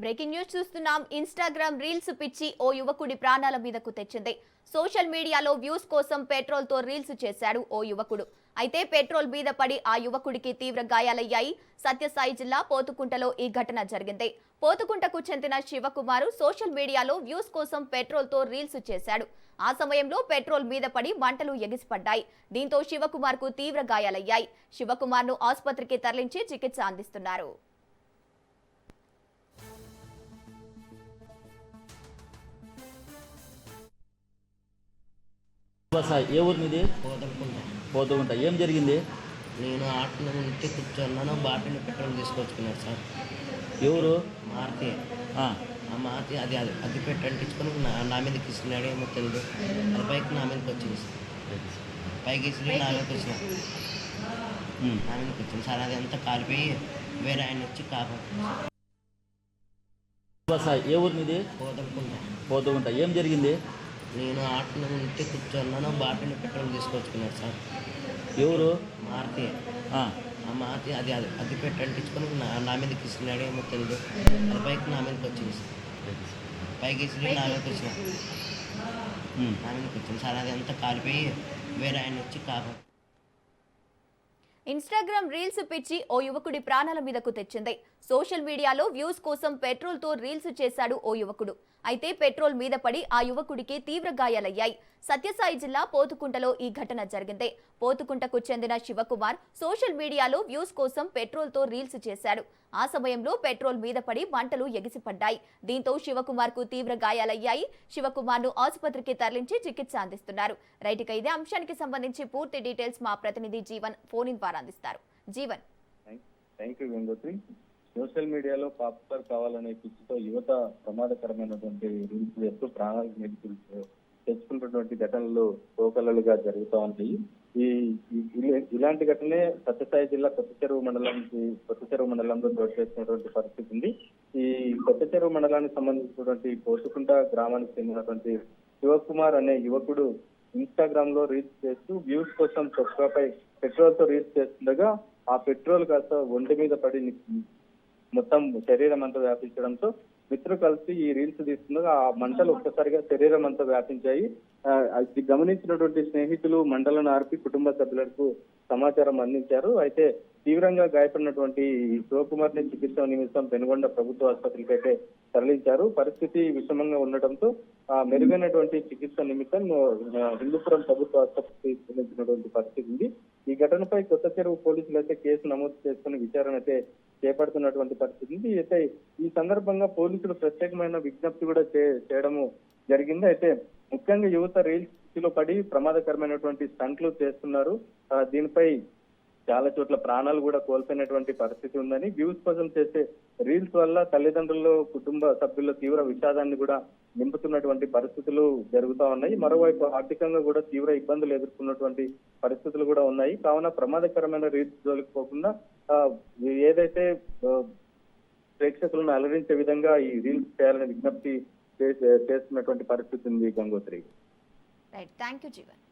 Breaking news చూస్తున్నాం. Instagram reels పిచ్చి ఓ యువకుడి ప్రాణాల మీదకు తెచ్చింది. సోషల్ మీడియాలో వ్యూస్ కోసం పెట్రోల్ తో రీల్స్ చేశాడు ఓ యువకుడు. అయితే పెట్రోల్ మీద పడి ఆ యువకుడికి తీవ్ర గాయాలయ్యాయి. సత్యసాయి జిల్లా పోతుకుంటలో ఈ ఘటన జరిగింది. పోతుకుంటకు చెందిన శివకుమార్ సోషల్ మీడియాలో వ్యూస్ కోసం పెట్రోల్ తో రీల్స్ చేశాడు. ఆ సమయంలో పెట్రోల్ మీద పడి మంటలు ఎగిసిపడ్డాయి. దీంతో శివకుమార్ కు తీవ్ర గాయాలయ్యాయి. శివకుమార్ ను ఆసుపత్రికి తరలించి చికిత్స అందిస్తున్నారు. ఏ ఊరు మీది? పోతుకుంటా. ఏం జరిగింది? నేను ఆటలో ఉంటే కూర్చున్నాను. బాటిల్ పెట్రోల్ తీసుకొచ్చుకున్నాను సార్. ఎవరు? మారుతి. ఆ మారుతి అది అది పెట్టి అంటించుకొని నా మీదకి ఇస్తున్నాడు. ఏమో తెలియదు. అది పైకి నా మీదకి వచ్చింది సార్. పైకి ఇస్తుంది నా మీదకి వచ్చిన నా మీదకి వచ్చింది సార్. అది అంతా కాలిపోయి వేరే ఆయన వచ్చి కాపాడు. ఏ ఊరు మీది? పోతుకుంటా. ఏం జరిగింది? నేను ఆటలో ఉంటే కూర్చున్నాను. బాటిల్ పెట్రోల్ తీసుకొచ్చుకున్నాను సార్. ఎవరు? మారుతి. మారుతి అది అది పెట్టి అంటించుకొని నా మీదకి ఇస్తున్నాడు. ఏమో తెలియదు. అది పైకి నా మీదకి వచ్చింది సార్. పైకి ఇస్తుంది నా మీదకి వచ్చిన నా మీదకి వచ్చింది సార్. అది అంతా కాలిపోయి వేరే ఆయన వచ్చి కాపాడు. ఇన్‌స్టాగ్రామ్ రీల్స్ పిచ్చి ఓ యువకుడి ప్రాణాల మీదకు తెచ్చింది. సోషల్ మీడియాలో వ్యూస్ కోసం పెట్రోల్ తో రీల్స్ చేశాడు ఓ యువకుడు. అయితే పెట్రోల్ మీద పడి ఆ యువకుడికి తీవ్ర గాయాలయ్యాయి. సత్యసాయి జిల్లా పోతుకుంటలో ఈ ఘటన జరిగింది. పోతుకుంటకు చెందిన శివకుమార్ సోషల్ మీడియాలో వ్యూస్ కోసం పెట్రోల్ తో రీల్స్ చేశాడు. ఆ సమయంలో పెట్రోల్ మీద పడి మంటలు ఎగిసిపడ్డాయి. దీంతో శివకుమార్ కు తీవ్ర గాయాలయ్యాయి. శివకుమార్ ను ఆసుపత్రికి తరలించి చికిత్స అందిస్తున్నారు. రైట్, ఇక ఇదే అంశానికి సంబంధించి పూర్తి డీటెయిల్స్ మా ప్రతినిధి జీవన్ ఫోన్ ఇన్ ద్వారా అందిస్తారు. Jeevan. Thank you Gangotri. Social మీడియాలో పాపులర్ కావాలనే పిచ్చితో యువత ప్రమాదకరమైనటువంటి రీల్స్ చేస్తూ ప్రాణాలకు మీదకి తెచ్చుకున్నటువంటి ఘటనలు కోకలలుగా జరుగుతూ ఉంటాయి. ఇలాంటి ఘటనే సత్యసాయి జిల్లా కొత్త చెరువు మండలంలో చోటు చేసుకున్నటువంటి పరిస్థితి ఉంది. ఈ కొత్త చెరువు మండలానికి సంబంధించినటువంటి పోతుకుంట గ్రామానికి చెందినటువంటి శివకుమార్ అనే యువకుడు ఇన్‌స్టాగ్రామ్ లో రీల్స్ చేస్తూ వ్యూస్ కోసం చొక్కాపై పెట్రోల్ తో రీల్స్ చేస్తుండగా ఆ పెట్రోల్ కాస్త ఒంటి మీద పడి మొత్తం శరీరం అంతా వ్యాపించడంతో మిత్రులు కలిసి ఈ రీల్స్ తీస్తుండగా ఆ మంటలు ఒక్కసారిగా శరీరం అంతా వ్యాపించాయి. అది గమనించినటువంటి స్నేహితులు మంటలను ఆర్పి కుటుంబ సభ్యులకు సమాచారం అందించారు. అయితే తీవ్రంగా గాయపడినటువంటి శివకుమార్ ని చికిత్స నిమిత్తం పెనుగొండ ప్రభుత్వ ఆసుపత్రికి అయితే తరలించారు. పరిస్థితి విషమంగా ఉండటంతో మెరుగైనటువంటి చికిత్స నిమిత్తం హిందూపురం ప్రభుత్వ ఆసుపత్రికి తరలించినటువంటి పరిస్థితి ఉంది. ఈ ఘటనపై కొత్త చెరువు పోలీసులు అయితే కేసు నమోదు చేసుకుని విచారణ అయితే చేపడుతున్నటువంటి పరిస్థితి ఉంది. అయితే ఈ సందర్భంగా పోలీసులు ప్రత్యేకమైన విజ్ఞప్తి కూడా చేయడము జరిగింది. అయితే ముఖ్యంగా యువత రీల్స్ లో పడి ప్రమాదకరమైనటువంటి స్టంట్లు చేస్తున్నారు. దీనిపై చాలా చోట్ల ప్రాణాలు కూడా కోల్పోయినటువంటి పరిస్థితి ఉందని, వ్యూస్ కోసం చేసే రీల్స్ వల్ల తల్లిదండ్రులు కుటుంబ సభ్యుల తీవ్ర విషాదాన్ని కూడా నింపుతున్నటువంటి పరిస్థితులు జరుగుతూ ఉన్నాయి. మరోవైపు ఆర్థికంగా కూడా తీవ్ర ఇబ్బందులు ఎదుర్కొన్నటువంటి పరిస్థితులు కూడా ఉన్నాయి. కావున ప్రమాదకరమైన రీల్స్ జోలికి పోకుండా ఏదైతే ప్రేక్షకులను అలరించే విధంగా ఈ రీల్స్ చేయాలని విజ్ఞప్తి చేస్తున్నటువంటి పరిస్థితి ఉంది గంగోత్రి. Right, thank you Jeevan.